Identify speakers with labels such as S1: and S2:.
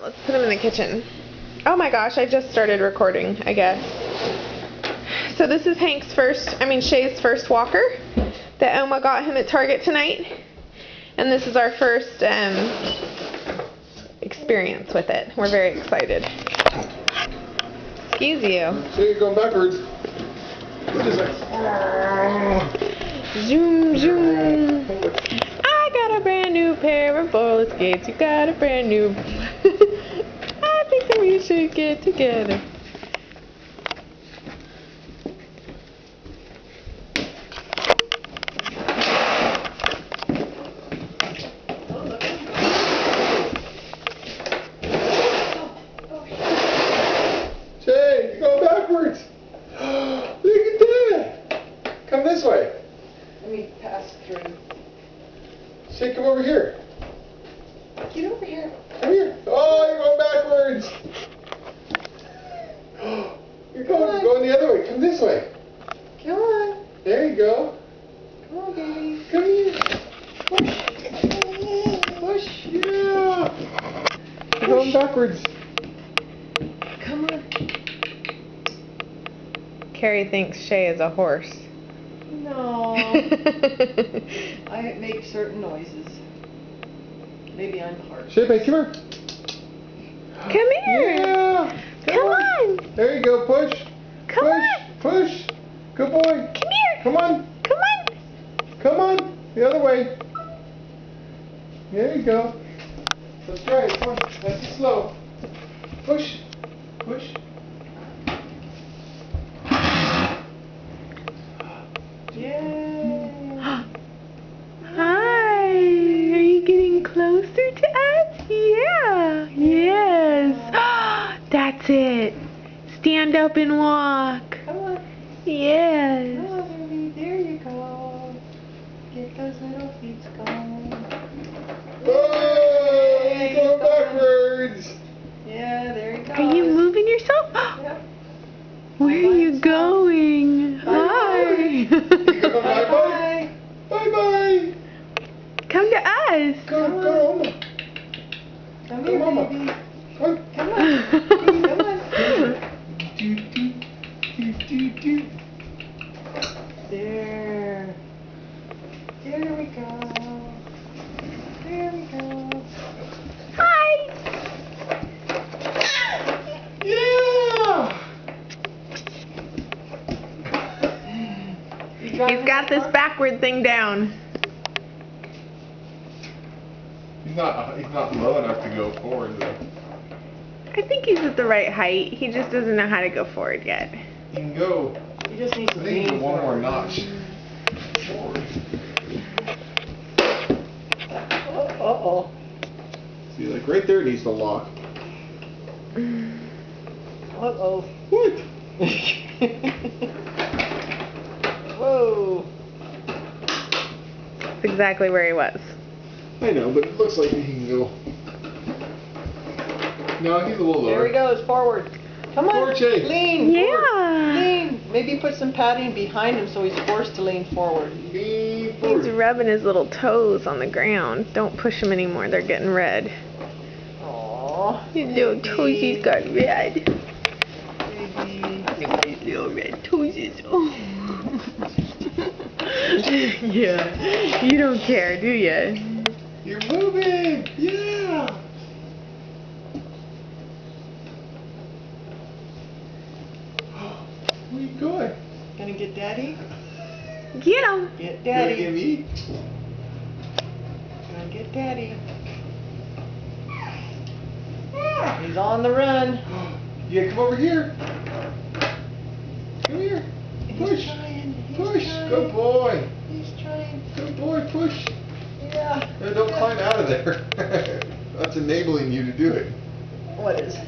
S1: Let's put him in the kitchen. Oh my gosh, I just started recording, I guess. So this is Shay's first walker that Oma got him at Target tonight. And this is our first experience with it. We're very excited. Excuse you.
S2: So you're going backwards. What is that?
S1: Zoom, zoom. I got a brand new pair of roller skates. You got a brand new... I think that we should get together.
S2: Shay, you're going backwards. Look at that. Come this way.
S3: Let me pass through.
S2: Shay, come over here.
S3: Get over here.
S2: Come here. Oh, you're going backwards. You're going the other way. Come this way.
S3: Come on.
S2: There you go.
S3: Come on, baby.
S2: Come here.
S3: Push. Push.
S2: Yeah. You're going backwards.
S3: Come on.
S1: Carrie thinks Shay is a horse.
S3: No. I make certain noises. Maybe I'm harsh.
S2: Shay, babe, come here.
S1: Come here.
S2: Yeah.
S1: Come on.
S2: There you go. Push.
S1: Come
S2: push.
S1: on.
S2: Push. Good boy.
S1: Come here.
S2: Come on.
S1: Come on.
S2: Come on. The other way. There you go. Let's try it. Come on. Nice and slow. Push. Push.
S3: Yay.
S1: Hi. Are you getting closer to us? Yeah. Yes. That's it. Stand up and walk.
S3: Come on.
S1: Yes.
S3: Come on, baby. There you go. Get those little feet going.
S2: Oh, you're going backwards.
S3: Yeah, there you go.
S1: Are you moving yourself?
S3: Yeah.
S1: Where are you going? Hi.
S2: You go bye-bye. Bye-bye.
S1: Come to us.
S2: Go, go, Oma.
S3: Come
S2: Go,
S3: here,
S2: Mama.
S3: baby.
S2: Come on.
S3: Come on. Come on.
S2: Do, do, do, do, do.
S3: There. There we go. There we go.
S1: Hi.
S2: Yeah.
S1: He's got this backward thing down.
S2: He's not low enough to go forward though.
S1: I think he's at the right height. He just doesn't know how to go forward yet.
S2: He can go.
S3: You just need
S2: I
S3: to
S2: think he can
S3: lean
S2: go one more
S3: forward.
S2: notch forward.
S3: Uh-oh.
S2: See, like right there it needs to lock.
S3: Uh-oh.
S2: What?
S3: Whoa.
S1: That's exactly where he was.
S2: I know, but it looks like he can go. No, he's a little lower.
S3: There he goes, forward. Come on,
S2: Forward, Shay.
S3: lean.
S1: Yeah.
S3: Lean. Maybe put some padding behind him so he's forced to lean forward.
S2: Lean
S1: He's
S2: forward.
S1: rubbing his little toes on the ground. Don't push him anymore. They're getting red.
S3: Aww.
S1: His little toesies got red.
S3: Baby.
S1: Look at his little red toesies. Oh. Yeah. You don't care, do you?
S2: You're moving. Yeah. Where are you going?
S3: Gonna get daddy?
S1: Get him.
S3: Get
S2: You gonna
S3: daddy.
S2: get me?
S3: Gonna get daddy. He's on the run.
S2: Yeah, come over here. Come here. Push.
S3: He's trying. He's
S2: Push.
S3: trying.
S2: Good boy.
S3: He's trying.
S2: Good boy. Push.
S3: Yeah.
S2: No, don't climb out of there. That's enabling you to do it.
S3: What is it?